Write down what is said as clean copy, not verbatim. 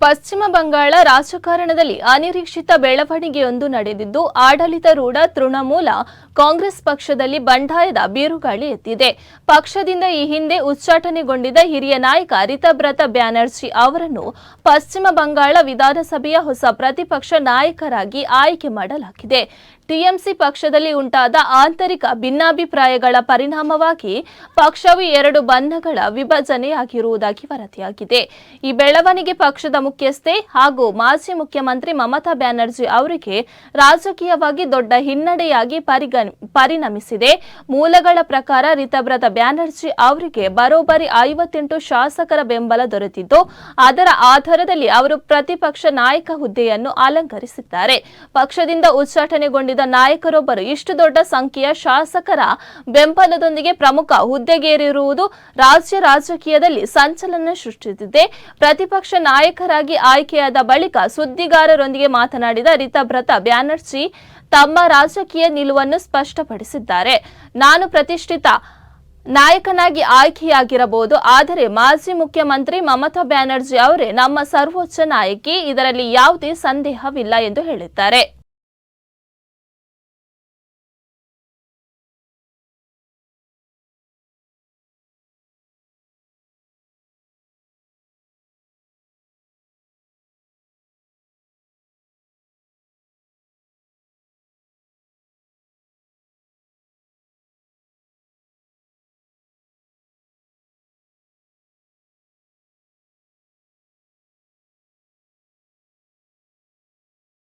ಪಶ್ಚಿಮ ಬಂಗಾಳ ರಾಜಕಾರಣದಲ್ಲಿ ಅನಿರೀಕ್ಷಿತ ಬೆಳವಣಿಗೆಯೊಂದು ನಡೆದಿದ್ದು ಆಡಳಿತಾರೂಢ ತೃಣಮೂಲ ಕಾಂಗ್ರೆಸ್ ಪಕ್ಷದಲ್ಲಿ ಬಂಡಾಯದ ಬಿರುಗಾಳಿ ಎದ್ದಿದೆ. ಪಕ್ಷದಿಂದ ಈ ಹಿಂದೆ ಉಚ್ಚಾಟನೆಗೊಂಡಿದ್ದ ಹಿರಿಯ ನಾಯಕ ರಿತಬ್ರತ ಬ್ಯಾನರ್ಜಿ ಅವರನ್ನು ಪಶ್ಚಿಮ ಬಂಗಾಳ ವಿಧಾನಸಭೆಯ ಹೊಸ ಪ್ರತಿಪಕ್ಷ ನಾಯಕರಾಗಿ ಆಯ್ಕೆ ಮಾಡಲಾಗಿದೆ. ಟಿಎಂಸಿ ಪಕ್ಷದಲ್ಲಿ ಉಂಟಾದ ಆಂತರಿಕ ಭಿನ್ನಾಭಿಪ್ರಾಯಗಳ ಪರಿಣಾಮವಾಗಿ ಪಕ್ಷವು ಎರಡು ಬಣಗಳ ವಿಭಜನೆಯಾಗಿರುವುದಾಗಿ ವರದಿಯಾಗಿದೆ. ಈ ಬೆಳವಣಿಗೆ ಪಕ್ಷದ ಮುಖ್ಯಸ್ಥೆ ಹಾಗೂ ಮಾಜಿ ಮುಖ್ಯಮಂತ್ರಿ ಮಮತಾ ಬ್ಯಾನರ್ಜಿ ಅವರಿಗೆ ರಾಜಕೀಯವಾಗಿ ದೊಡ್ಡ ಹಿನ್ನಡೆಯಾಗಿ ಪರಿಣಮಿಸಿದೆ. ಮೂಲಗಳ ಪ್ರಕಾರ ರಿತಬ್ರತ ಬ್ಯಾನರ್ಜಿ ಅವರಿಗೆ ಬರೋಬ್ಬರಿ 58 ಶಾಸಕರ ಬೆಂಬಲ ದೊರೆತಿದ್ದು, ಅದರ ಆಧಾರದಲ್ಲಿ ಅವರು ಪ್ರತಿಪಕ್ಷ ನಾಯಕ ಹುದ್ದೆಯನ್ನು ಅಲಂಕರಿಸಿದ್ದಾರೆ. ಪಕ್ಷದಿಂದ ಉಚ್ಚಾಟನೆಗೊಂಡಿದ್ದ ನಾಯಕರೊಬ್ಬರು ಇಷ್ಟು ದೊಡ್ಡ ಸಂಖ್ಯೆಯ ಶಾಸಕರ ಬೆಂಬಲದೊಂದಿಗೆ ಪ್ರಮುಖ ಹುದ್ದೆಗೇರಿರುವುದು ರಾಜ್ಯ ರಾಜಕೀಯದಲ್ಲಿ ಸಂಚಲನ ಸೃಷ್ಟಿಸಿದೆ. ಪ್ರತಿಪಕ್ಷ ನಾಯಕರಾಗಿ ಆಯ್ಕೆಯಾದ ಬಳಿಕ ಸುದ್ದಿಗಾರರೊಂದಿಗೆ ಮಾತನಾಡಿದ ರಿತಬ್ರತ ಬ್ಯಾನರ್ಜಿ ತಮ್ಮ ರಾಜಕೀಯ ನಿಲುವನ್ನು ಸ್ಪಷ್ಟಪಡಿಸಿದ್ದಾರೆ. ನಾನು ಪ್ರತಿಷ್ಠಿತ ನಾಯಕನಾಗಿ ಆಯ್ಕೆಯಾಗಿರಬಹುದು, ಆದರೆ ಮಾಜಿ ಮುಖ್ಯಮಂತ್ರಿ ಮಮತಾ ಬ್ಯಾನರ್ಜಿ ಅವರೇ ನಮ್ಮ ಸರ್ವೋಚ್ಚ ನಾಯಕಿ, ಇದರಲ್ಲಿ ಯಾವುದೇ ಸಂದೇಹವಿಲ್ಲ ಎಂದು ಹೇಳಿದ್ದಾರೆ.